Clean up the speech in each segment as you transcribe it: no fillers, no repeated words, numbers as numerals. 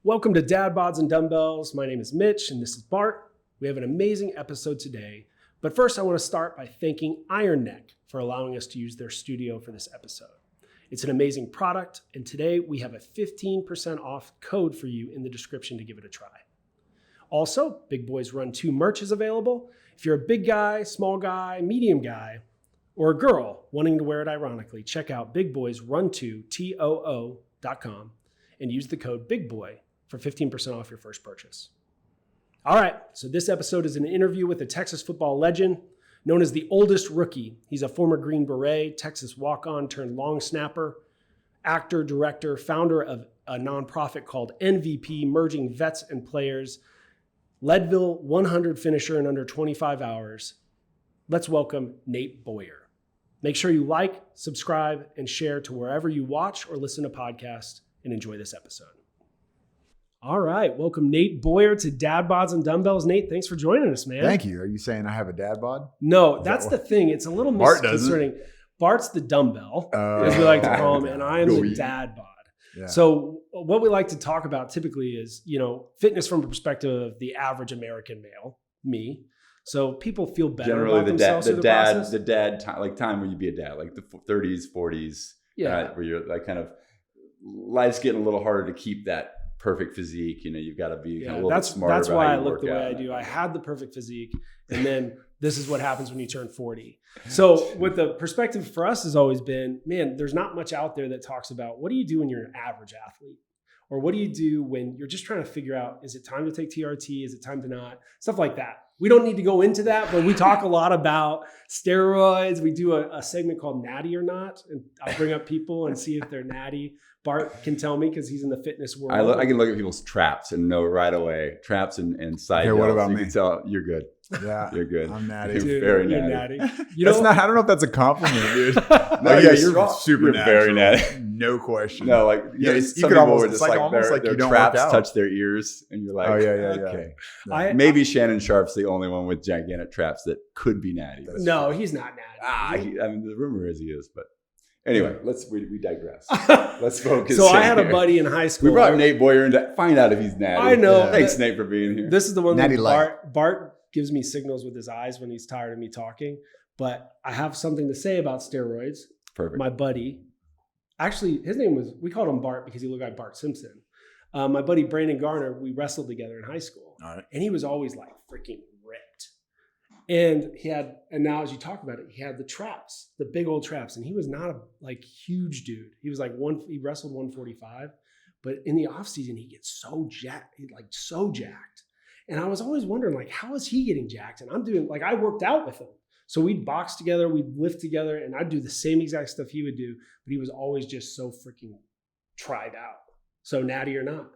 Welcome to Dad Bods and Dumbbells. My name is Mitch and this is Bart. We have an amazing episode today. But first, I want to start by thanking Iron Neck for allowing us to use their studio for this episode. It's an amazing product, and today we have a 15% off code for you in the description to give it a try. Also, Big Boys Run 2 merch is available. If you're a big guy, small guy, medium guy, or a girl wanting to wear it ironically, check out bigboysrun2too.com and use the code BIGBOY for 15% off your first purchase. All right, so this episode is an interview with a Texas football legend known as the oldest rookie. He's a former Green Beret, Texas walk-on turned long snapper, actor, director, founder of a nonprofit called MVP, merging vets and players, Leadville 100 finisher in under 25 hours. Let's welcome Nate Boyer. Make sure you like, subscribe, and share to wherever you watch or listen to podcasts, and enjoy this episode. All right, welcome Nate Boyer to Dad Bods and Dumbbells. Nate, thanks for joining us, man. Thank you. Are you saying I have a dad bod? No, that's the thing. It's a little misconcerning. Bart's the dumbbell, as we like to call him, and I am the dad bod. Yeah. So what we like to talk about typically is, fitness from the perspective of the average American male, me. So people feel better generally about themselves through the process. The dad time where you be a dad, like the 30s, 40s, where you're like kind of life's getting a little harder to keep that perfect physique. You've got to be kind of a little bit smarter. That's why I look the way I do. I had the perfect physique, and then this is what happens when you turn 40. So what the perspective for us has always been, man, there's not much out there that talks about what do you do when you're an average athlete? Or what do you do when you're just trying to figure out, is it time to take TRT? Is it time to not? Stuff like that. We don't need to go into that, but we talk a lot about steroids. We do a segment called Natty or Not, and I'll bring up people and see if they're natty. Bart can tell me because he's in the fitness world. I can look at people's traps and know right away. Traps and side. Hey, what about me? You can tell you're good. Yeah, you're good. I'm natty. You're very natty. I don't know if that's a compliment, dude. You're super you're very natty. No question. No, like you could almost, it's like almost their like you don't traps work out. touch their ears, and you're like, oh yeah. Okay. Maybe Shannon Sharp's the only one with gigantic traps that could be natty. No, he's not natty. The rumor is he is, but. Anyway, we digress. Let's focus. So I had a buddy in high school. We brought Nate Boyer in to find out if he's natty. I know. Yeah. Thanks, Nate, for being here. This is the one that Bart gives me signals with his eyes when he's tired of me talking. But I have something to say about steroids. Perfect. My buddy, actually, we called him Bart because he looked like Bart Simpson. My buddy Brandon Garner, we wrestled together in high school. All right. And he was always like freaking ripped. And now as you talk about it, he had the traps, the big old traps. And he was not a huge dude. He was he wrestled 145, but in the off season, he gets so jacked, so jacked. And I was always wondering, how is he getting jacked? And I'm doing, I worked out with him. So we'd box together, we'd lift together, and I'd do the same exact stuff he would do, but he was always just so freaking tried out. So natty or not?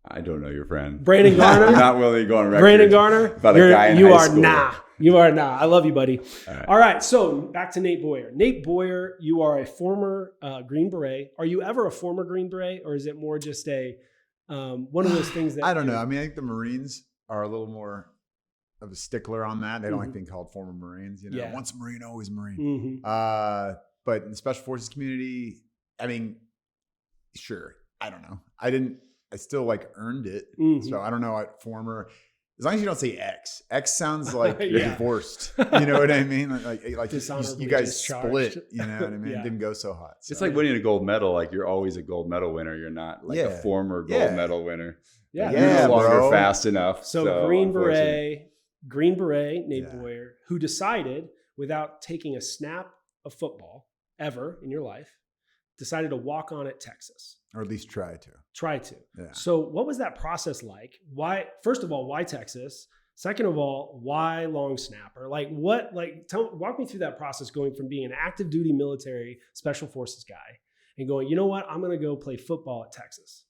I don't know your friend. Brandon Garner? I'm not willing to go on record. Brandon Garner? About a guy in high school. You are nah. I love you, buddy. All right. So back to Nate Boyer. Nate Boyer, you are a former Green Beret. Are you ever a former Green Beret, or is it more just one of those things that I don't know. I mean, I think the Marines are a little more of a stickler on that. They don't like being called former Marines. Once a Marine, always a Marine. Mm-hmm. But in the Special Forces community, I mean, sure. I don't know. I still earned it. Mm-hmm. So I don't know what former. As long as you don't say X. X sounds like you're divorced. You know what I mean? Like you guys split. You know what I mean? It didn't go so hot. So. It's like winning a gold medal. You're always a gold medal winner. You're not a former gold medal winner. Yeah, you're no longer fast enough. So Green Beret, Nate Boyer, who decided without taking a snap of football ever in your life, decided to walk on at Texas. Or at least try to. Yeah. So what was that process like? Why, first of all, why Texas? Second of all, why long snapper? Walk me through that process going from being an active duty military special forces guy and going, you know what? I'm going to go play football at Texas.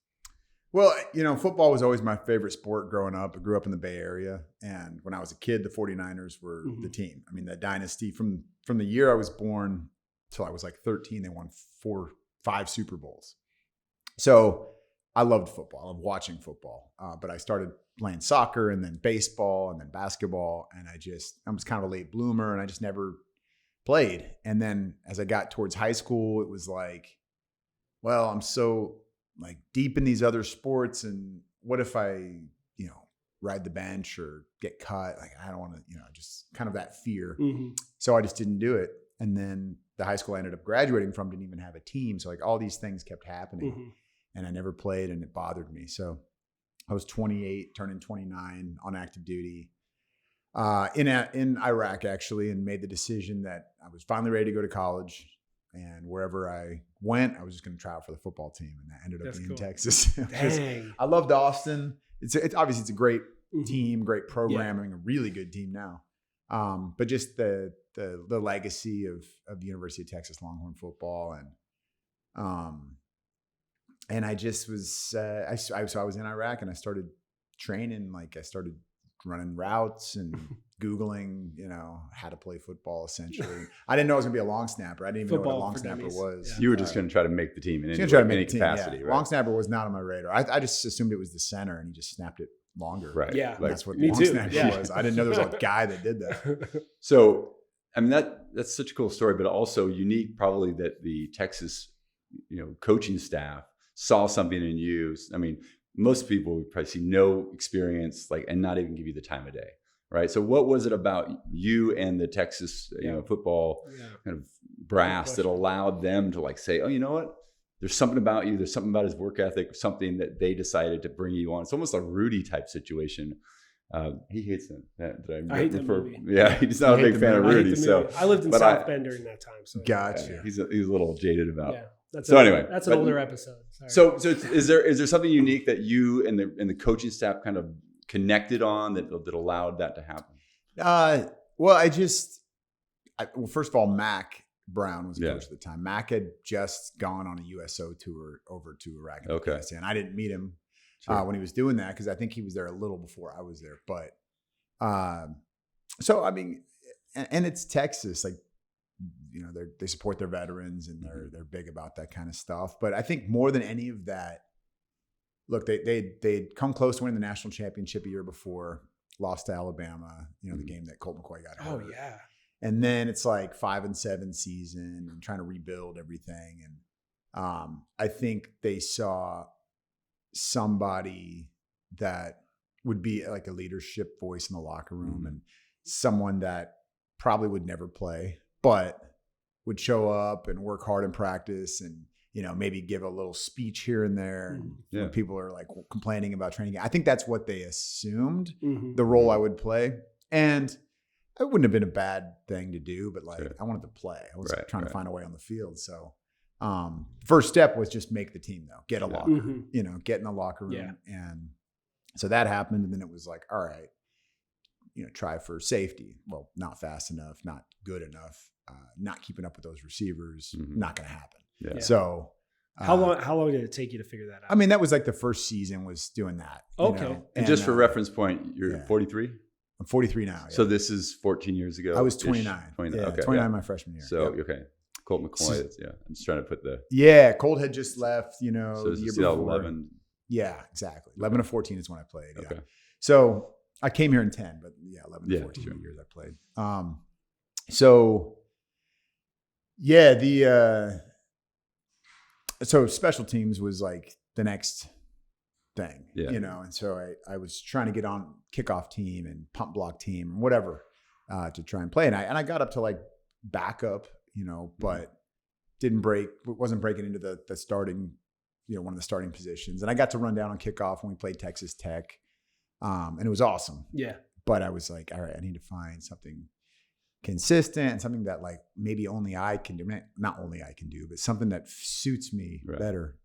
Well, football was always my favorite sport growing up. I grew up in the Bay Area. And when I was a kid, the 49ers were the team. I mean, the dynasty from the year I was born till I was 13, they won 5 Super Bowls. So I loved football. I loved watching football. But I started playing soccer and then baseball and then basketball. And I was kind of a late bloomer and I just never played. And then as I got towards high school, it was I'm so like deep in these other sports, and what if I, ride the bench or get cut? Like, I don't want to, just kind of that fear. So I just didn't do it. And then the high school I ended up graduating from didn't even have a team. So like all these things kept happening and I never played, and it bothered me. So I was 28, turning 29 on active duty in Iraq, actually, and made the decision that I was finally ready to go to college. And wherever I went, I was just going to try out for the football team, and that ended up being Texas. Dang. I loved Austin. It's obviously it's a great team, great programming, a really good team now. But just the legacy of the University of Texas Longhorn football, and I just was I was in Iraq, and I started training. Like, I started running routes and Googling, how to play football, essentially. I didn't know I was going to be a long snapper. I didn't even know what a long snapper was. Yeah. You were just going to try to make the team in any capacity. Yeah. Right? Long snapper was not on my radar. I just assumed it was the center, and he just snapped it longer. Right. Yeah. That's what long snapper was. I didn't know there was a guy that did that. So, I mean, that's such a cool story, but also unique probably that the Texas, coaching staff saw something in you. I mean, most people would probably see no experience, and not even give you the time of day, right? So what was it about you and the Texas, football kind of brass that allowed them to say, oh, you know what? There's something about you. There's something about his work ethic, something that they decided to bring you on. It's almost a Rudy type situation. He hates them. I hate the movie. Yeah, he's not a big fan of Rudy. So I lived in South Bend during that time. So gotcha. He's a little jaded about. Yeah. Anyway, that's an older episode. Sorry. So is there something unique that you and the coaching staff kind of connected on that allowed that to happen? Well, first of all, Mac Brown was coach at the time. Mac had just gone on a USO tour over to Iraq and Afghanistan. I didn't meet him when he was doing that, because I think he was there a little before I was there. But so I mean, and it's Texas, they support their veterans, and they're big about that kind of stuff. But I think more than any of that, look, they'd come close to winning the national championship a year before, lost to Alabama, the game that Colt McCoy got hurt. Oh yeah. And then it's 5-7 season and trying to rebuild everything. And I think they saw somebody that would be like a leadership voice in the locker room, and someone that probably would never play, but would show up and work hard in practice, and maybe give a little speech here and there. And when people are complaining about training, I think that's what they assumed the role I would play, and it wouldn't have been a bad thing to do, but I wanted to play. I was trying to find a way on the field. So first step was just make the team, though, get a locker, get in the locker room, and so that happened, and then it was all right, try for safety. Well, not fast enough, not good enough. Not keeping up with those receivers, not going to happen. Yeah. So how long did it take you to figure that out? I mean, that was the first season was doing that. Okay. And just for reference point, you're 43? I'm 43 now. Yeah. So this is 14 years ago? I was 29. 29. Okay. 29 my freshman year. So, okay. Colt McCoy, I'm just trying to put the... Yeah, Colt had just left, So the year before. 11. Yeah, exactly. 11 to 14 is when I played. Yeah. Okay. So I came here in 10, but 11 to 14 years I played. So special teams was the next thing, and so I was trying to get on kickoff team and pump block team and whatever to try and play, and I got up to backup, but wasn't breaking into the starting, one of the starting positions, and I got to run down on kickoff when we played Texas Tech, and it was awesome. Yeah, but I was all right, I need to find something consistent and something that maybe only I can do, not only I can do, but something that suits me better.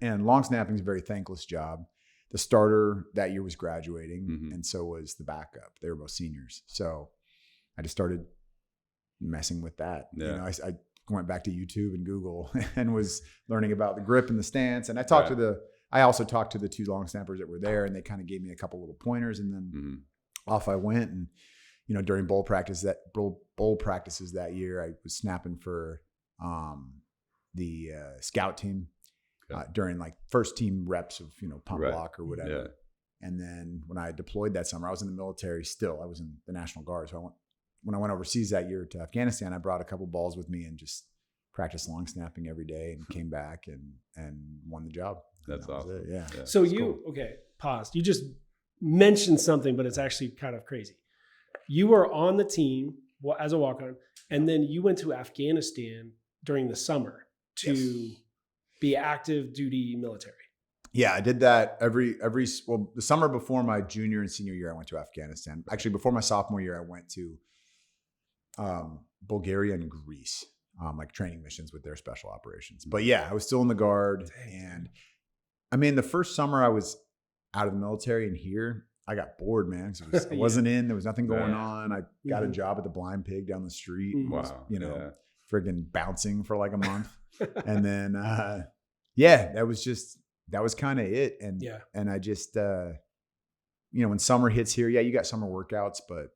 And long snapping is a very thankless job. The starter that year was graduating, and so was the backup. They were both seniors. So I just started messing with that. Yeah. I went back to YouTube and Google and was learning about the grip and the stance. And I also talked to the two long snappers that were there, and they kind of gave me a couple little pointers, and then off I went. And during bowl practices that year, I was snapping for the scout team during first team reps of pump block or whatever. Yeah. And then when I deployed that summer, I was in the military still. I was in the National Guard. So when I went overseas that year to Afghanistan, I brought a couple balls with me and just practiced long snapping every day, and came back and won the job. That's awesome. Yeah. So pause. You just mentioned something, but it's actually kind of crazy. You were on the team as a walk-on, and then you went to Afghanistan during the summer to be active duty military. Yeah, I did that the summer before my junior and senior year, I went to Afghanistan. Actually, before my sophomore year, I went to Bulgaria and Greece, like training missions with their special operations. But yeah, I was still in the Guard. And I mean, the first summer I was out of the military and here, I got bored, man. I wasn't in. There was nothing going on. I got a job at the Blind Pig down the street. Was, friggin' bouncing for like a month. And then, that was kind of it. And I just, when summer hits here, you got summer workouts, but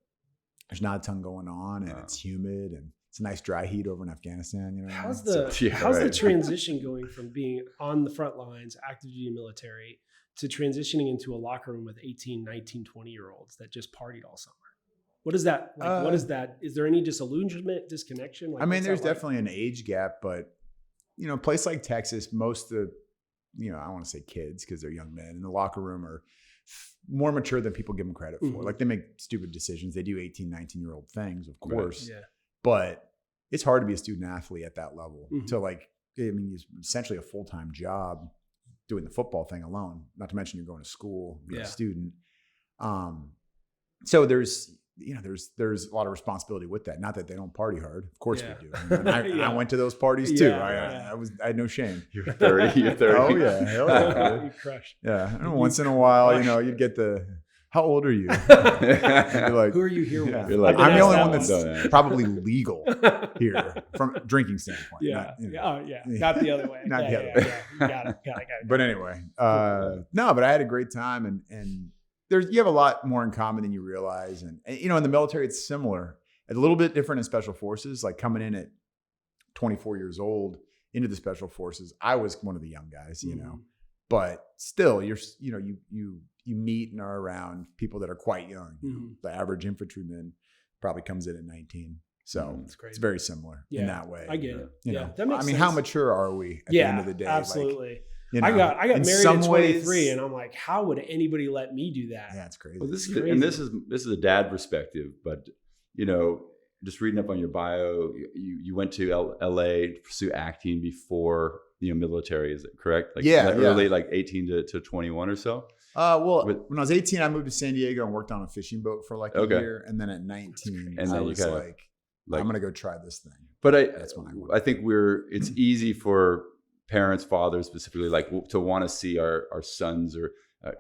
there's not a ton going on, and it's humid, and it's a nice dry heat over in Afghanistan. How's the transition going from being on the front lines, active duty military, to transitioning into a locker room with 18, 19, 20-year-olds that just partied all summer? What is that like? What is that? Is there any disillusionment, disconnection? Like, I mean, there's definitely an age gap, but a place like Texas, most of I don't want to say kids because they're young men in the locker room are more mature than people give them credit for. Like, they make stupid decisions. They do 18, 19-year-old things, of course. Right. Yeah. But it's hard to be a student athlete at that level. So it's essentially a full-time job doing the football thing alone, not to mention you're going to school, being a student. So there's a lot of responsibility with that. Not that they don't party hard. Of course we do. And I went to those parties too. I had no shame. You're 30. You're 30. Oh yeah. Hell yeah. You crushed. Yeah. Once in a while, you'd get how old are you? You're like, who are you here with? You're like, I'm the only one that's probably legal here from a drinking standpoint. Not the other way. Not the other way. Got it. But anyway, but I had a great time, and you have a lot more in common than you realize. And in the military, it's similar. A little bit different in special forces, like coming in at 24 years old into the special forces. I was one of the young guys, but still you meet and are around people that are quite young. The average infantryman probably comes in at 19. So it's very similar in that way. I get it. That makes sense. How mature are we at the end of the day? Absolutely. I got married at 23, and I'm like, how would anybody let me do that? Yeah, it's crazy. Well, this is a dad perspective, but just reading up on your bio, you went to LA to pursue acting before military. Is it correct? Early, like 18 to 21 or so. When I was 18, I moved to San Diego and worked on a fishing boat for like a year, and then at 19, I was like, I'm gonna go try this thing. But that's when I think it's easy for parents, fathers specifically, like to want to see our sons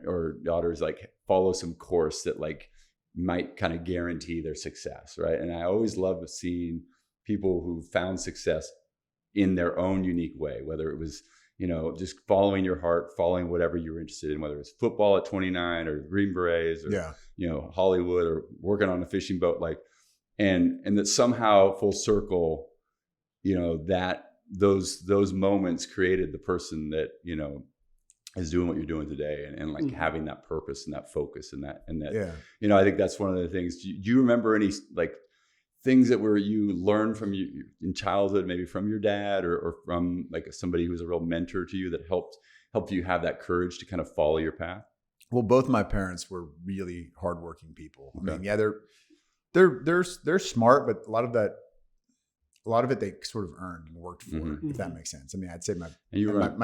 or daughters like follow some course that like might kind of guarantee their success, right? And I always love seeing people who found success in their own unique way, whether it was just following your heart, following whatever you were interested in, whether it's football at 29 or Green Berets or Hollywood or working on a fishing boat, like and that somehow full circle, that those moments created the person that is doing what you're doing today, and like having that purpose and that focus and that I think that's one of the things. Do you remember any like things that you learned from you in childhood, maybe from your dad or from like somebody who was a real mentor to you that helped you have that courage to kind of follow your path? Well, both my parents were really hardworking people. I mean, they're smart, but a lot of it they sort of earned and worked for, if that makes sense. I mean, I'd say my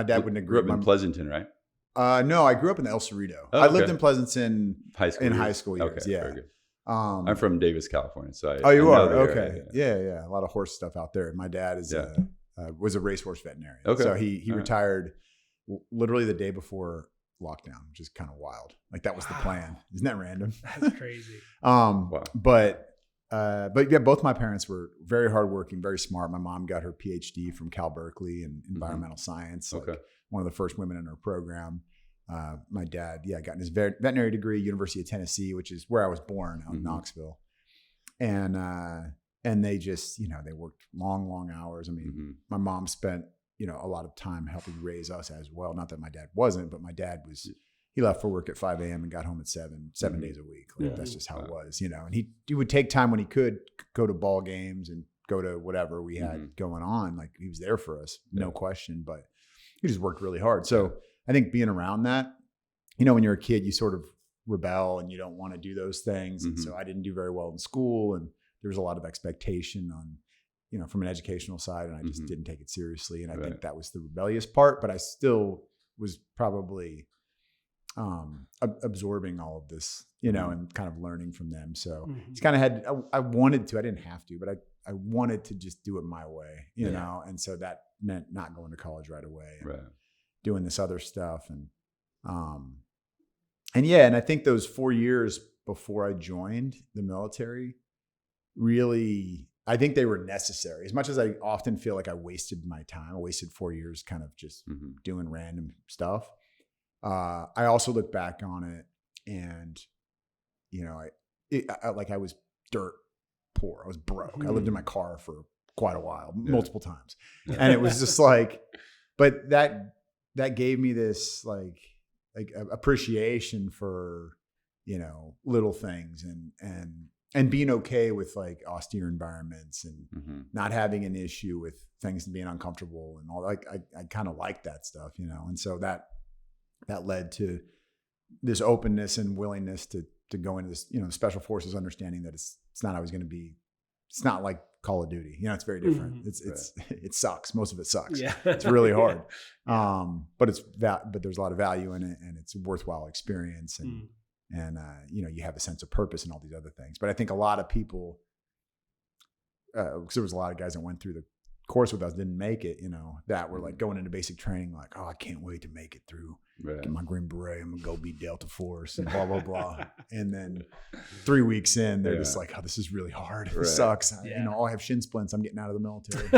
dad wouldn't agree. Grew up in Pleasanton, right? No, I grew up in El Cerrito. I lived in Pleasanton in high school years. Okay, very good. I'm from Davis, California, so I you are okay. Yeah, a lot of horse stuff out there. My dad was a racehorse veterinarian. Okay, so he retired literally the day before lockdown, which is kind of wild. Like that was the plan. Isn't that random? That's crazy. Wow. But yeah, both my parents were very hardworking, very smart. My mom got her PhD from Cal Berkeley in environmental science. Like one of the first women in her program. My dad, got his veterinary degree, University of Tennessee, which is where I was born, out in Knoxville. And they just, they worked long hours. I mean, my mom spent, a lot of time helping raise us as well. Not that my dad wasn't, but my dad he left for work at 5 a.m. and got home at 7 days a week. Like that's just how it was, and he would take time when he could go to ball games and go to whatever we had going on. Like he was there for us, no question, but he just worked really hard. So I think being around that, you know, when you're a kid, you sort of rebel and you don't want to do those things. And so I didn't do very well in school, and there was a lot of expectation on, you know, from an educational side, and I just didn't take it seriously. And I think that was the rebellious part, but I still was probably absorbing all of this, you know, and kind of learning from them. So it's kind of I wanted to, I didn't have to, but I wanted to just do it my way, you know? And so that meant not going to college right away and doing this other stuff. And I think those 4 years before I joined the military, really, I think they were necessary. As much as I often feel like I wasted my time, I wasted 4 years kind of just doing random stuff. I also look back on it and, you know, I was dirt poor. I was broke. I lived in my car for quite a while, multiple times. And it was just like, but that gave me this like appreciation for, you know, little things and being okay with like austere environments and not having an issue with things being uncomfortable and all. Like I kind of like that stuff, you know? And so that led to this openness and willingness to go into this, you know, the special forces, understanding that it's not always going to be, it's not like Call of Duty, you know, it's very different. It sucks. Most of it sucks. Yeah. It's really hard. But there's a lot of value in it, and it's a worthwhile experience. And you know, you have a sense of purpose and all these other things. But I think a lot of people, because there was a lot of guys that went through the course with us, didn't make it, you know, that were like going into basic training, like, oh, I can't wait to make it through, get my Green Beret, I'm gonna go be Delta Force and blah, blah, blah. And then 3 weeks in, they're just like, oh, this is really hard. It sucks. You know, oh, I have shin splints. I'm getting out of the military,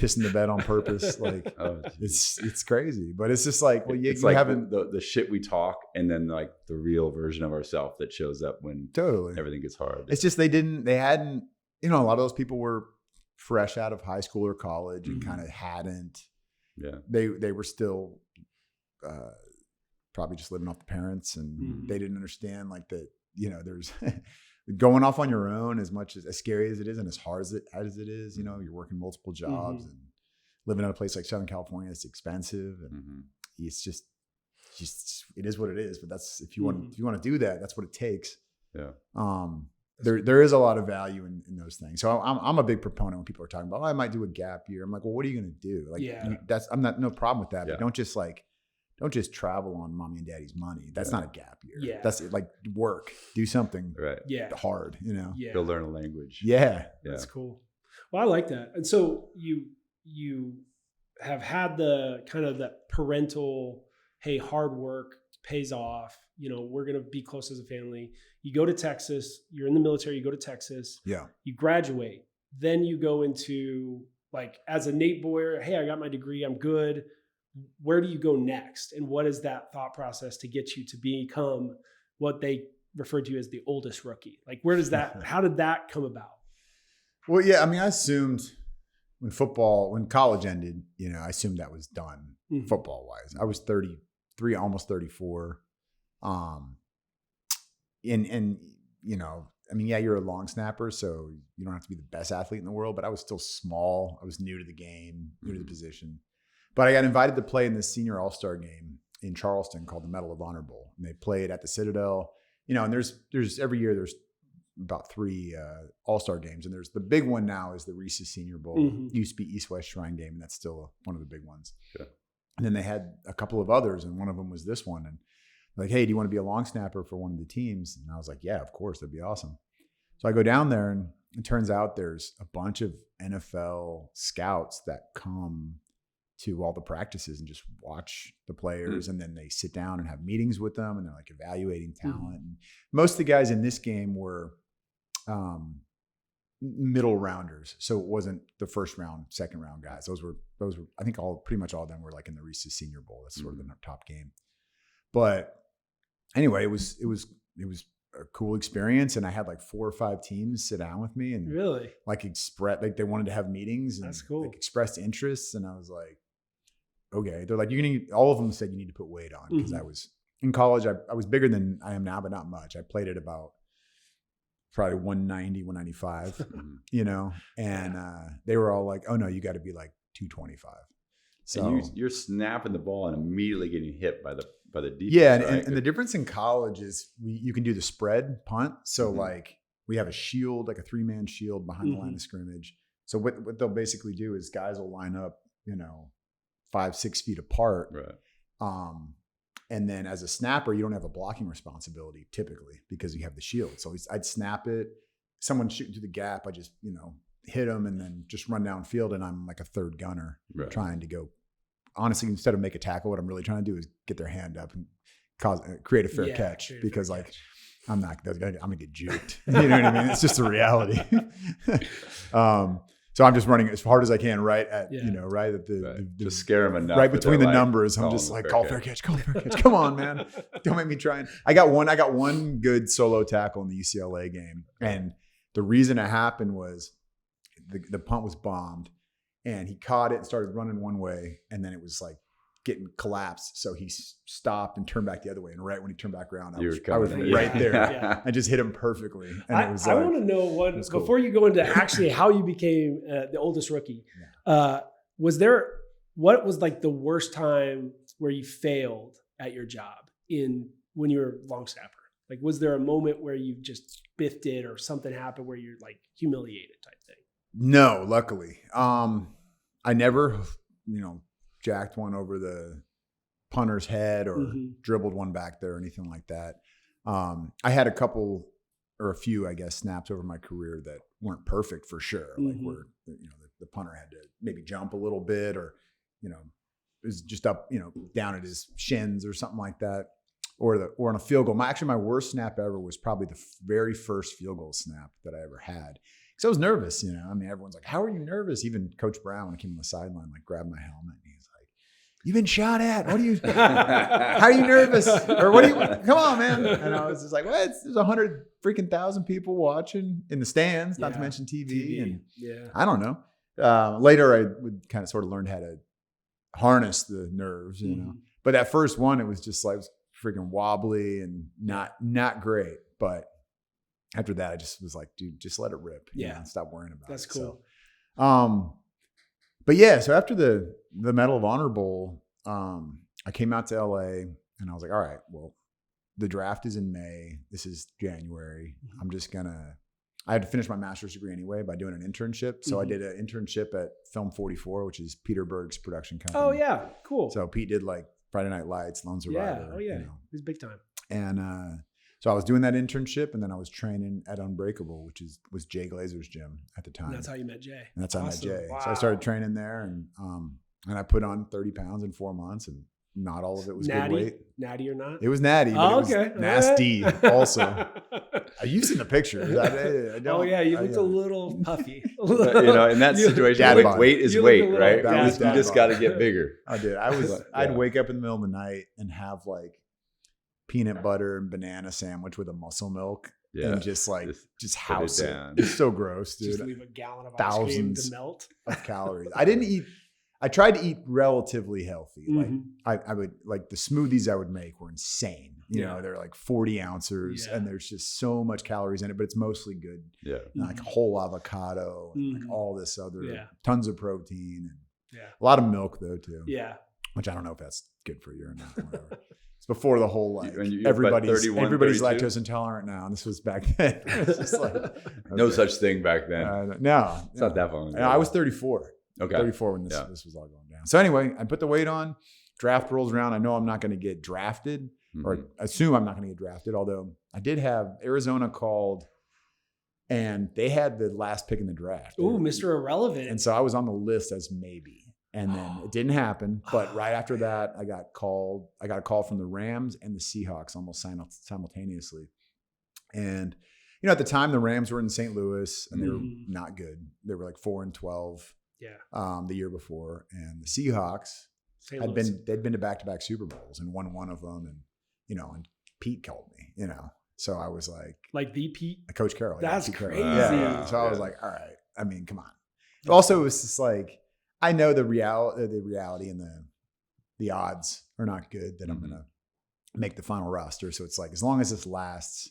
pissing the bed on purpose. Like, it's crazy, but it's just like, well, it's you like haven't the shit we talk, and then like the real version of ourselves that shows up when everything gets hard. It's just they hadn't, you know, a lot of those people were fresh out of high school or college and kind of hadn't. They were still probably just living off the parents, and they didn't understand like that, you know, there's going off on your own, as much as scary as it is and as hard as it is, you know, you're working multiple jobs and living in a place like Southern California, it's expensive, and it's just it is what it is. But that's, if you want to do that, that's what it takes. There is a lot of value in those things. So I'm a big proponent when people are talking about, oh, I might do a gap year. I'm like, well, what are you going to do? Like, I'm not, no problem with that, but don't just travel on mommy and daddy's money. That's not a gap year. That's like work, do something hard, you know? Go learn a language. That's cool. Well, I like that. And so you have had the kind of that parental, hey, hard work pays off. You know, we're going to be close as a family. You go to Texas, you're in the military, you go to Texas, you graduate, then you go into like, as a Nate Boyer, hey, I got my degree, I'm good. Where do you go next? And what is that thought process to get you to become what they refer to as the oldest rookie? Like, where does that, how did that come about? Well, yeah, I mean, I assumed when college ended, you know, I assumed that was done football wise. I was 33, almost 34. And you know, I mean, yeah, you're a long snapper, so you don't have to be the best athlete in the world, but I was still small. I was new to the game, new to the position. But I got invited to play in this senior all-star game in Charleston called the Medal of Honor Bowl. And they played at the Citadel, you know, and there's every year there's about 3 all-star games. And there's the big one now is the Reese's Senior Bowl. Used to be East-West Shrine game, and that's still one of the big ones. And then they had a couple of others, and one of them was this one. And like, hey, do you want to be a long snapper for one of the teams? And I was like, yeah, of course, that'd be awesome. So I go down there, and it turns out there's a bunch of NFL scouts that come to all the practices and just watch the players. And then they sit down and have meetings with them, and they're like evaluating talent. And most of the guys in this game were middle rounders. So it wasn't the first round, second round guys. Those were, I think pretty much all of them were like in the Reese's Senior Bowl. That's sort of the top game. But anyway, it was a cool experience, and I had like 4 or 5 teams sit down with me and really like they wanted to have meetings, and that's cool. Like expressed interests, and I was like, okay. They're like, all of them said you need to put weight on, because I was in college. I was bigger than I am now, but not much. I played at about probably 190, 195, you know, and they were all like, oh no, you got to be like 225. So and you're snapping the ball and immediately getting hit by the defense. Yeah, right? and the difference in college is you can do the spread punt. So like we have a shield, like a 3-man shield behind the line of scrimmage. So what they'll basically do is guys will line up, 5-6 feet apart. Right. And then as a snapper, you don't have a blocking responsibility typically because you have the shield. So I'd snap it. Someone shooting through the gap, I just, hit them and then just run downfield. And I'm like a third gunner trying to go. Honestly, instead of make a tackle, what I'm really trying to do is get their hand up and create a fair catch because I'm gonna get juked. You know what I mean? It's just a reality. So I'm just running as hard as I can, right at right at the just scare them enough, right between the numbers. I'm just like, call fair catch. Come on, man, don't make me try. I got one good solo tackle in the UCLA game, and the reason it happened was the punt was bombed, and he caught it and started running one way, and then it was like getting collapsed. So he stopped and turned back the other way. And right when he turned back around, I was right there. I just hit him perfectly. And I want to know before you go into actually how you became the oldest rookie. What was like the worst time where you failed at your job when you were long snapper? Like, was there a moment where you just biffed it or something happened where you're like humiliated type thing? No, luckily. I never, jacked one over the punter's head or dribbled one back there or anything like that. I had a few, I guess, snaps over my career that weren't perfect for sure. Like where, the punter had to maybe jump a little bit or, it was just up, down at his shins or something like that. Or on a field goal. My worst snap ever was probably the very first field goal snap that I ever had. Because I was nervous, everyone's like, how are you nervous? Even Coach Bryan, when I came on the sideline, like grabbed my helmet and he's like, you've been shot at. What are you, how are you nervous? Or come on, man. And I was just like, well, there's 100,000 people watching in the stands, not to mention TV. And I don't know. Later I would kind of sort of learn how to harness the nerves, But that first one, it was just like, freaking wobbly and not great. But after that, I just was like, dude, just let it rip. And stop worrying about it. That's cool. So after the Medal of Honor Bowl, I came out to LA and I was like, all right, well, the draft is in May. This is January. I had to finish my master's degree anyway by doing an internship. So I did an internship at Film 44, which is Peter Berg's production company. Oh yeah. Cool. So Pete did like Friday Night Lights, Lone Survivor. Yeah. Oh yeah. He's big time. And so I was doing that internship, and then I was training at Unbreakable, which was Jay Glazer's gym at the time. And that's how you met Jay. And that's how I met Jay. Wow. So I started training there, and I put on 30 pounds in 4 months, and not all of it was good weight. Natty or not? It was natty. But it was nasty also. You've seen the pictures. You looked a little puffy. In that situation, weight is weight, right? You just got to get bigger. I did. I'd wake up in the middle of the night and have like peanut butter and banana sandwich with a muscle milk. And just house it. It's so gross, dude. Just leave a gallon of ice cream to melt. Of calories. I tried to eat relatively healthy. Like I would like the smoothies I would make were insane. They're like 40 ounces and there's just so much calories in it, but it's mostly good. Yeah. Like whole avocado and like all this other tons of protein and a lot of milk though too. Yeah. Which I don't know if that's good for you or not. Whatever. It's before the whole like everybody's lactose intolerant now. And this was back then. It's just like no such thing back then. It's not that long ago. I was 34. Okay. 34 when this was all going down. So anyway, I put the weight on, draft rolls around. I know I'm not going to get drafted or assume I'm not going to get drafted. Although I did have Arizona called and they had the last pick in the draft. Ooh, Mr. Irrelevant. And so I was on the list as maybe. And then it didn't happen. But right after that, I got a call from the Rams and the Seahawks almost simultaneously. And, at the time the Rams were in St. Louis and they were not good. They were like 4-12. Yeah. The year before. And the Seahawks they'd been to back-to-back Super Bowls and won one of them. And, and Pete called me, So I was like the Pete? Coach Carroll. That's crazy. Yeah. So I was like, all right. I mean, come on. But also it was just like, I know the reality and the odds are not good that I'm going to make the final roster. So it's like, as long as this lasts,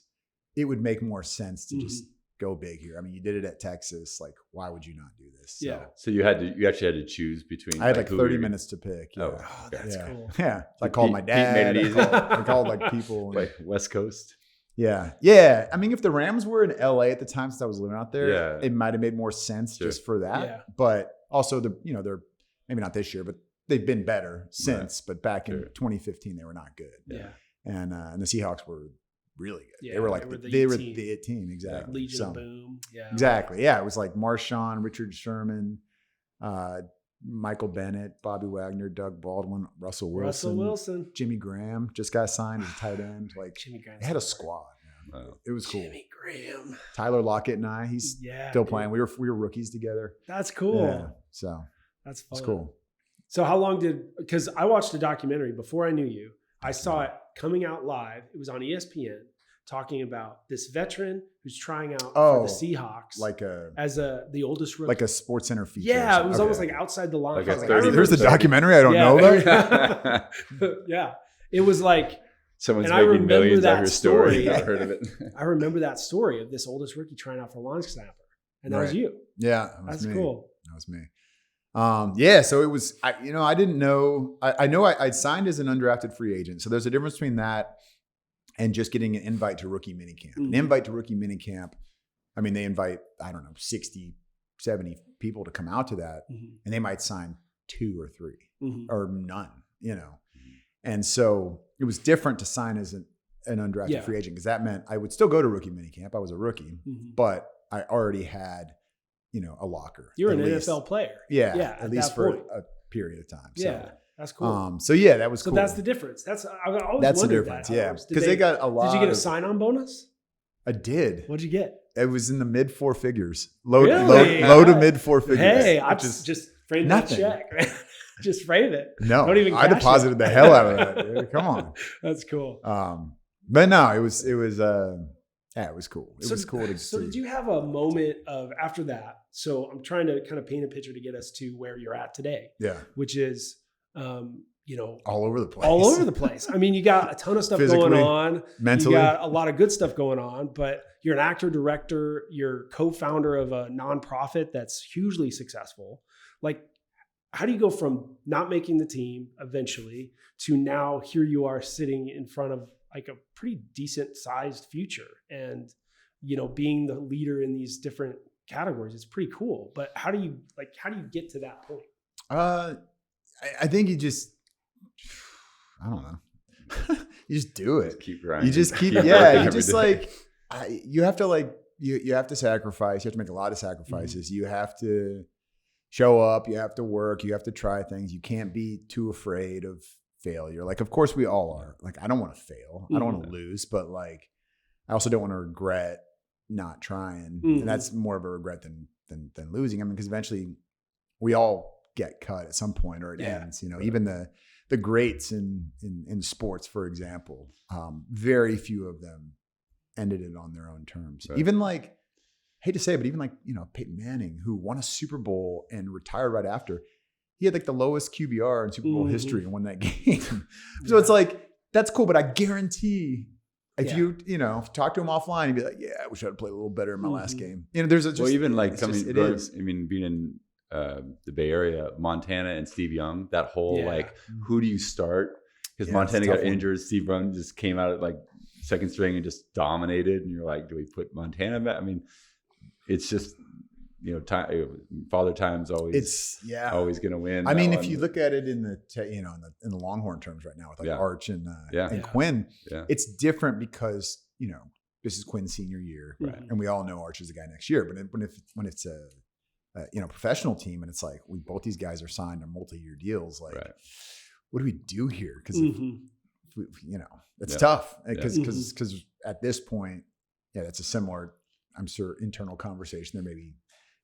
it would make more sense to just go big here. I mean, you did it at Texas. Like, why would you not do this? So, Yeah. So you actually had to choose between. I had like 30 minutes to pick. Yeah. Oh, that's cool. Yeah. So I called my dad. Pete made it easy. I called like people. Like West Coast. Yeah. Yeah. I mean, if the Rams were in LA at the time since I was living out there, it might have made more sense just for that. Yeah. But also they're maybe not this year, but they've been better since. Right. But back in 2015, they were not good. Yeah. And the Seahawks were really good. Yeah, they were like the it team. Exactly. Legion of Boom. Yeah. Exactly. Yeah. It was like Marshawn, Richard Sherman, Michael Bennett, Bobby Wagner, Doug Baldwin, Russell Wilson, Jimmy Graham just got signed as a tight end. Like Jimmy Graham, they had a squad. Man. It was cool. Jimmy Graham, Tyler Lockett and I. He's still playing. We were rookies together. That's cool. Yeah, so that's fun. It's cool. So how long because I watched a documentary before I knew you. I saw it coming out live. It was on ESPN. Talking about this veteran who's trying out for the Seahawks, the oldest rookie, like a Sports Center feature. Yeah, it was almost like outside the line. Like there's the documentary. I don't know that. Yeah, it was like someone's making millions out of your story. I've heard of it. I remember that story of this oldest rookie trying out for long snapper, and that was you. Yeah, that's cool. That was me. So it was. I didn't know. I know I'd signed as an undrafted free agent. So there's a difference between that and just getting an invite to rookie minicamp. An invite to rookie minicamp, I mean, they invite, 60, 70 people to come out to that, and they might sign 2 or 3 or none, And so it was different to sign as an undrafted free agent because that meant I would still go to rookie minicamp. I was a rookie, but I already had, a locker. You're an NFL player. Yeah, at least for a period of time. So. Yeah. That's cool. That was cool. So that's the difference. That's the difference. Yeah, because they got a lot. Did you get a sign-on bonus? I did. What'd you get? It was in the mid 4 figures, low to mid 4 figures. Hey, I just framed that check. Just frame it. No, don't even. I deposited the hell out of that. Dude. Come on. That's cool. But no, it was cool. It was cool to see. So did you have a moment of after that? So I'm trying to kind of paint a picture to get us to where you're at today. Yeah, which is. All over the place. All over the place. I mean, you got a ton of stuff going on. Mentally. You got a lot of good stuff going on, but you're an actor, director, you're co-founder of a nonprofit that's hugely successful. Like, how do you go from not making the team eventually to now here you are sitting in front of like a pretty decent sized future and, being the leader in these different categories? It's pretty cool. But how do you get to that point? I think you just, I don't know. You just do it. Just keep grinding. You just keep, you just like, you have to you have to sacrifice. You have to make a lot of sacrifices. You have to show up. You have to work. You have to try things. You can't be too afraid of failure. Like, of course we all are. Like, I don't want to fail. I don't want to lose, but like, I also don't want to regret not trying. And that's more of a regret than losing. I mean, because eventually we all get cut at some point or it ends, even the greats in sports, for example, very few of them ended it on their own terms. Right. Even I hate to say it, but even Peyton Manning, who won a Super Bowl and retired right after, he had like the lowest QBR in Super Bowl history and won that game. So it's like, that's cool. But I guarantee if you talk to him offline, he'd be like, I wish I'd played a little better in my last game. There's being in the Bay Area, Montana and Steve Young, that whole who do you start? Because Montana got injured. Steve Young just came out at second string and just dominated. And you're like, do we put Montana back? I mean, it's just, Father Time's always going to win. I mean, if you look at it in the in the Longhorn terms right now with Arch and Quinn, it's different because this is Quinn's senior year, and we all know Arch is the guy next year. But when it's a professional team, and it's like both these guys are signed on multi-year deals. What do we do here? Because it's tough. Because at this point, that's a similar, I'm sure, internal conversation they're maybe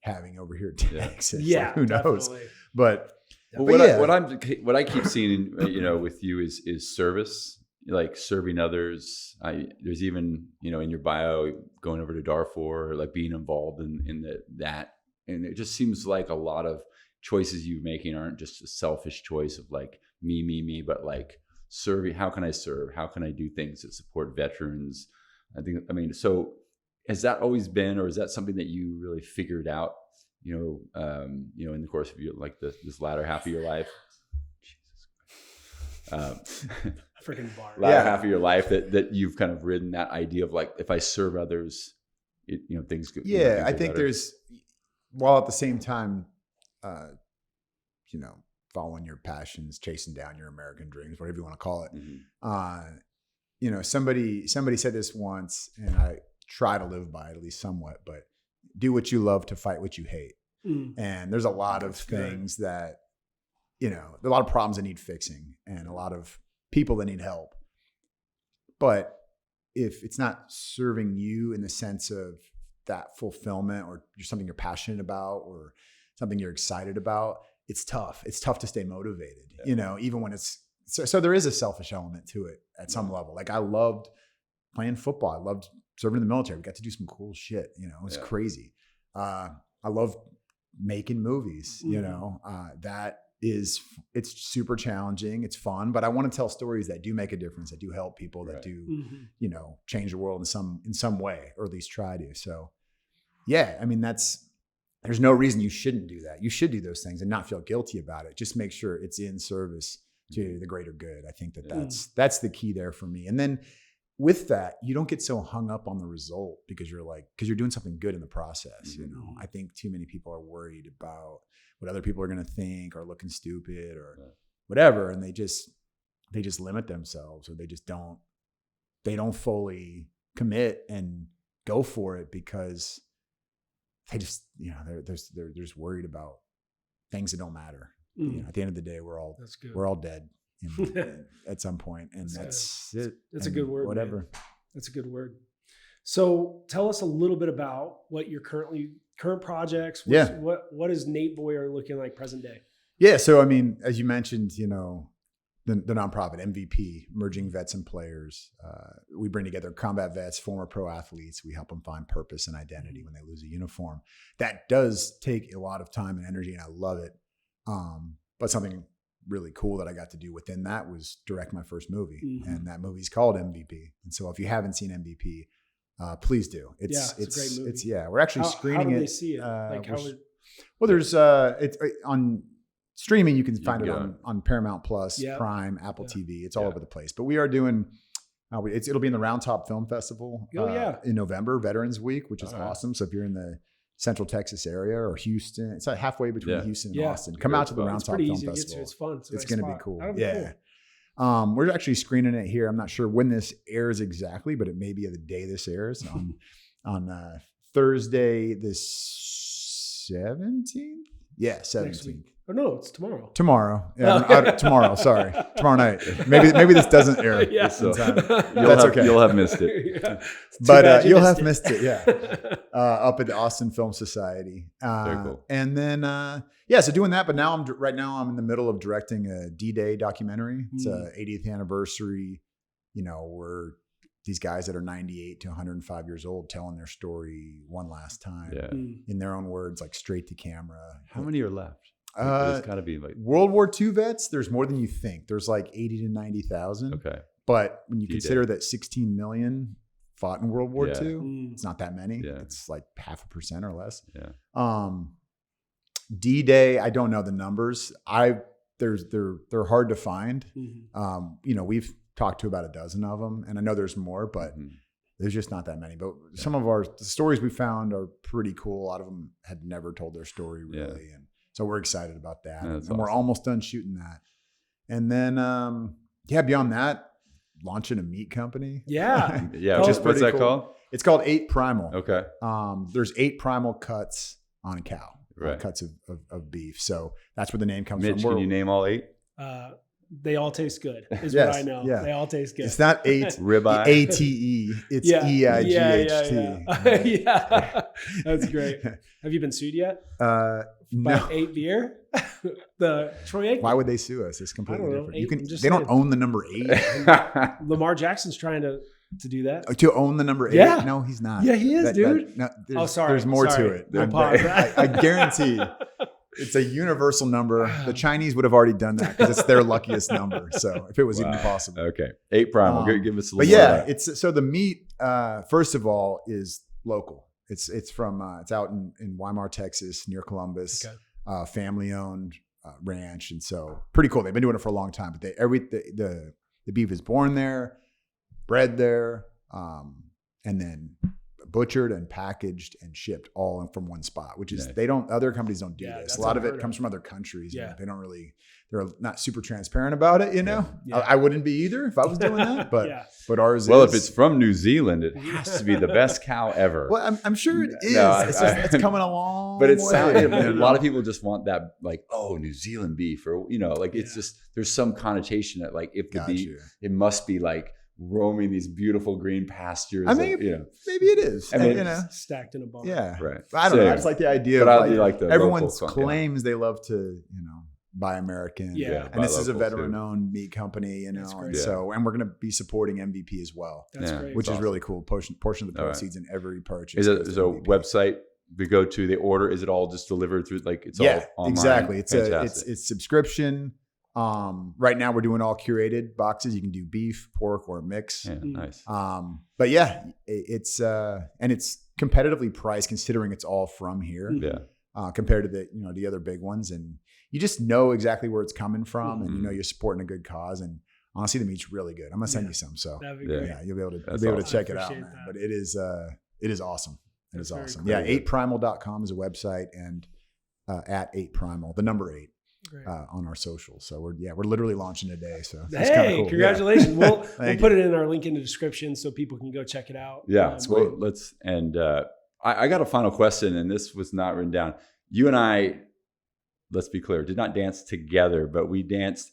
having over here at Texas. Who knows? But what I keep seeing, with you is service, like serving others. There's even in your bio going over to Darfur, like being involved in that. And it just seems like a lot of choices you're making aren't just a selfish choice of like me, but like serving. How can I serve? How can I do things that support veterans? So has that always been, or is that something that you really figured out, in the course of your, like this latter half of your life? Freaking Bart. Latter half of your life that you've kind of ridden that idea of like, if I serve others, things go. Yeah, I think better. while at the same time, following your passions, chasing down your American dreams, whatever you want to call it. Mm-hmm. Somebody said this once, and I try to live by it at least somewhat, but do what you love to fight what you hate. And there's a lot of things that, there are a lot of problems that need fixing and a lot of people that need help. But if it's not serving you in the sense of that fulfillment, or something you're passionate about, or something you're excited about, it's tough. It's tough to stay motivated, even when it's, so there is a selfish element to it at some level. Like I loved playing football. I loved serving in the military. We got to do some cool shit, it was crazy. I love making movies, it's super challenging. It's fun, but I want to tell stories that do make a difference, that do help people, that do, change the world in some way, or at least try to. So yeah, I mean, there's no reason you shouldn't do that. You should do those things and not feel guilty about it. Just make sure it's in service to the greater good. I think that's the key there for me. And then with that, you don't get so hung up on the result because you're doing something good in the process. I think too many people are worried about what other people are going to think, or looking stupid, or whatever. And they just limit themselves, or they don't fully commit and go for it because they just, they're just worried about things that don't matter. At the end of the day, we're all dead at some point, and that's it. That's a good word. Whatever. Man. That's a good word. So tell us a little bit about what your current projects. What is Nate Boyer looking like present day? Yeah. So, I mean, as you mentioned, the nonprofit MVP, merging vets and players. We bring together combat vets, former pro athletes. We help them find purpose and identity when they lose a uniform. That does take a lot of time and energy, and I love it. But something really cool that I got to do within that was direct my first movie, and that movie's called MVP. And so if you haven't seen MVP, please do. It's a great movie. We're actually screening it. How do they see it? There's it's on streaming. You can find it on Paramount Plus, Prime, Apple TV. It's all over the place. But we are doing. It'll be in the Round Top Film Festival in November, Veterans Week, which is awesome. So if you're in the Central Texas area or Houston, it's like halfway between Houston and Austin. Come out to the Round Top Film Festival. It's fun. It's going to be cool. Cool. We're actually screening it here. I'm not sure when this airs exactly, but it may be the day this airs on Thursday the 17th. Yeah, 17th. Oh no, it's tomorrow. Tomorrow. Yeah, tomorrow. Sorry, tomorrow night. Maybe this doesn't air. So in time. That's okay. You'll have missed it. But you'll have missed it. Yeah. Up at the Austin Film Society. Very cool. And then so doing that. But now I'm in the middle of directing a D-Day documentary. It's a 80th anniversary. We're these guys that are 98 to 105 years old telling their story one last time in their own words, like straight to camera. How many are left? There's got to be like World War II vets. There's more than you think. There's like 80 to 90,000. Okay. But when you consider that 16 million fought in World War II, it's not that many. Yeah. It's like 0.5% or less. Yeah. D-Day, I don't know the numbers. They're hard to find. We've talked to about a dozen of them, and I know there's more, but there's just not that many. But some of the stories we found are pretty cool. A lot of them had never told their story really, and so we're excited about that. And awesome. We're almost done shooting that. And then, beyond that, launching a meat company. Yeah. What's that called? It's called 8 Primal. Okay. There's 8 primal cuts on a cow, cuts of beef. So that's where the name comes from. Mitch, can you name all 8? They all taste good, is what I know. Yeah. They all taste good. It's not 8 ribeye. ATE. It's EIGHT. Yeah. That's great. Have you been sued yet? No. By 8 beer? The Troy Aikman. Why would they sue us? It's completely different. 8, they don't own the number 8. Lamar Jackson's trying to do that. To own the number 8? Yeah. No, he's not. Yeah, he is, dude. There's more to it. I guarantee it's a universal number. The Chinese would have already done that because it's their luckiest number. So if it was even possible. Okay. 8 Primal. Give us a little But it's so the meat, first of all, is local. It's out in Weimar, Texas, near Columbus. Okay. Family owned ranch, and so pretty cool. They've been doing it for a long time, but the beef is born there, bred there, and then butchered and packaged and shipped all from one spot, which is other companies don't do this. A lot of it comes from other countries. Yeah. They don't really, they're not super transparent about it, I wouldn't be either if I was doing that, but ours well, if it's from New Zealand, it has to be the best cow ever. Well, I'm sure it is. No, it's coming along. But it's a lot of people just want that, like, oh, New Zealand beef, or, it's just, there's some connotation that, like, if the beef, it must be like roaming these beautiful green pastures. I mean, maybe it is. I mean, stacked in a barn. Yeah, right. I don't know. I just like the idea of everyone claims they love to, buy American. Yeah. And this is a veteran-owned meat company, and so, and we're going to be supporting MVP as well. That's great. Which is really cool. Portion of the proceeds in every purchase. Is a website we go to, they order? Is it all just delivered through, like, it's all online? Exactly. It's subscription. Right now we're doing all curated boxes. You can do beef, pork, or a mix. Yeah, nice. But it's and it's competitively priced considering it's all from here. Yeah. Compared to the other big ones, and you just know exactly where it's coming from, and you're supporting a good cause. And honestly, the meat's really good. I'm gonna send you some. So you'll be able to check it out, man. But it is awesome. It is awesome. Cool. 8primal.com is a website, and at 8primal, the number 8. On our socials. So we're literally launching today. So it's kind of cool. Congratulations. We'll put it in our link in the description so people can go check it out. Yeah. Well, I got a final question, and this was not written down. You and I, let's be clear, did not dance together, but we danced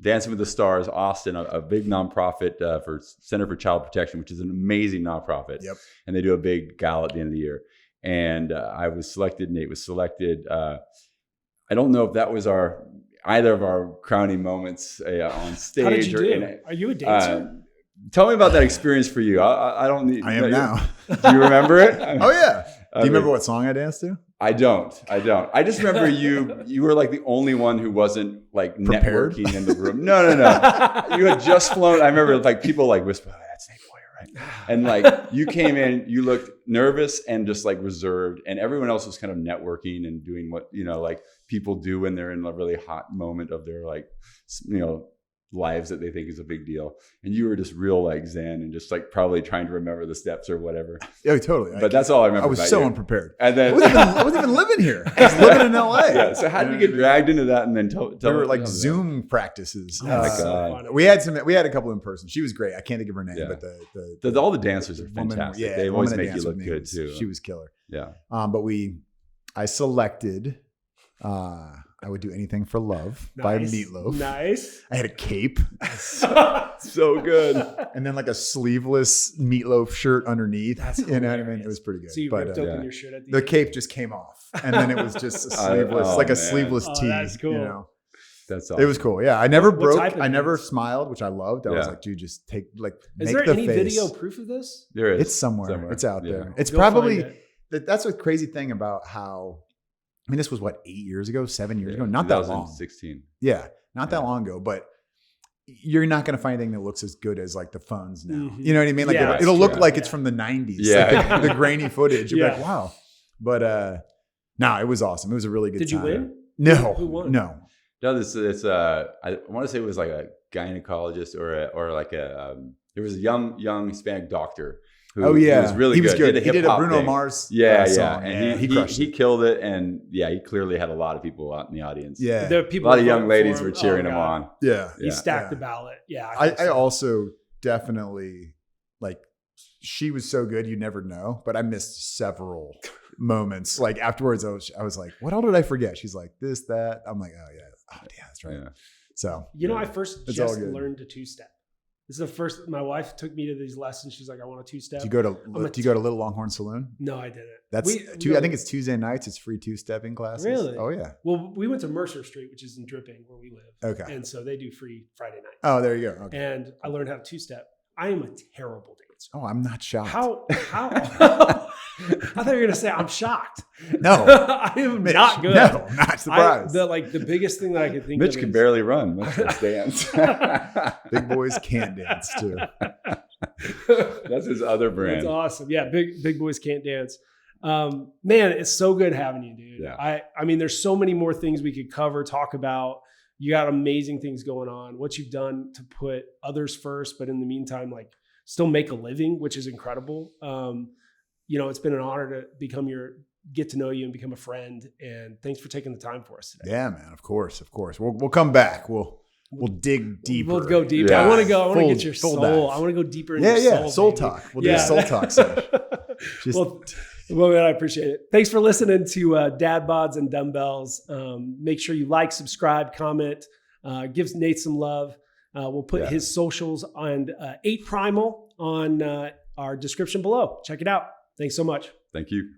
Dancing with the Stars, Austin, a big nonprofit for Center for Child Protection, which is an amazing nonprofit. Yep. And they do a big gala at the end of the year. And I was selected, Nate was selected. I don't know if that was either of our crowning moments on stage. How did you do? Are you a dancer? Tell me about that experience for you. I don't need. I am now. Do you remember it? Oh yeah. Do you remember what song I danced to? I don't. I just remember you were like the only one who wasn't like prepared? Networking in the room. No. You had just flown. I remember like people like whisper, "Oh, that's Nate Boyer, right?" And like you came in, you looked nervous and just like reserved, and everyone else was kind of networking and doing what like people do when they're in a really hot moment of their like lives that they think is a big deal. And you were just real like zen and just like probably trying to remember the steps or whatever. Yeah, totally. But that's all I remember. I was so unprepared. And then I wasn't even living here. I was living in LA. Yeah. So how did you get dragged into that? And then tell there were like Zoom practices. Oh my God. We had a couple in person. She was great. I can't think of her name, but all the dancers are fantastic. Yeah, they always make you look good too. She was killer. Yeah. But I selected I Would Do Anything for Love by Meatloaf. Nice. I had a cape. So good. And then like a sleeveless Meatloaf shirt underneath. That's you know what I mean? It was pretty good. So you ripped open your shirt at the cape just came off. And then it was just a sleeveless, sleeveless tee. That's cool. That's awesome. It was cool. Yeah. I never broke. I never smile, which I loved. I was like, dude, just take make the face. Is there any video proof of this? There is. It's somewhere. It's out there. It's probably, that's a crazy thing about how, I mean, this was 8 years ago, 7 years ago? Not that long. 2016. Yeah, not that long ago. But you're not going to find anything that looks as good as like the phones now. Mm-hmm. You know what I mean? Like it'll look like it's from the 90s. Yeah, like, the grainy footage. You're like, wow. But no, it was awesome. It was a really good time. Did you win? No. Who won? No. No, I want to say it was like a gynecologist or like there was a young Hispanic doctor. Who was really good. He did a Bruno Mars song. And he killed it. And he clearly had a lot of people out in the audience. Yeah. A lot of young ladies were cheering him on. Yeah. He stacked the ballot. Yeah. I also definitely, like, she was so good, you never know. But I missed several moments. Like afterwards, I was like, what all did I forget? She's like, this, that. I'm like, oh yeah. Oh, yeah, that's right. Yeah. So. I first learned to two-step. This is the first. My wife took me to these lessons. She's like, "I want a two-step." Do you go to Little Longhorn Saloon? No, I didn't. I think it's Tuesday nights. It's free two-stepping classes. Really? Oh yeah. Well, we went to Mercer Street, which is in Dripping, where we live. Okay. And so they do free Friday nights. Oh, there you go. Okay. And I learned how to two-step. I am a terrible dancer. Oh, I'm not shocked. How? I thought you were gonna say I'm shocked. No, I am not good. No, not surprised. The biggest thing that I could think Mitch of can barely run, much less dance. Big boys can't dance too. That's his other brand. That's awesome. Yeah, big boys can't dance. Man, it's so good having you, dude. Yeah. I mean, there's so many more things we could cover, talk about. You got amazing things going on. What you've done to put others first, but in the meantime, like still make a living, which is incredible. It's been an honor to get to know you and become a friend. And thanks for taking the time for us today. Yeah, man. Of course. We'll come back. We'll dig deeper. We'll go deeper. Yeah. I want to get your soul. Dive. I want to go deeper into your soul. Soul talk. We'll do a soul talk session. Well, man, I appreciate it. Thanks for listening to Dad Bods and Dumbbells. Make sure you like, subscribe, comment, give Nate some love. We'll put his socials and 8 Primal on our description below. Check it out. Thanks so much. Thank you.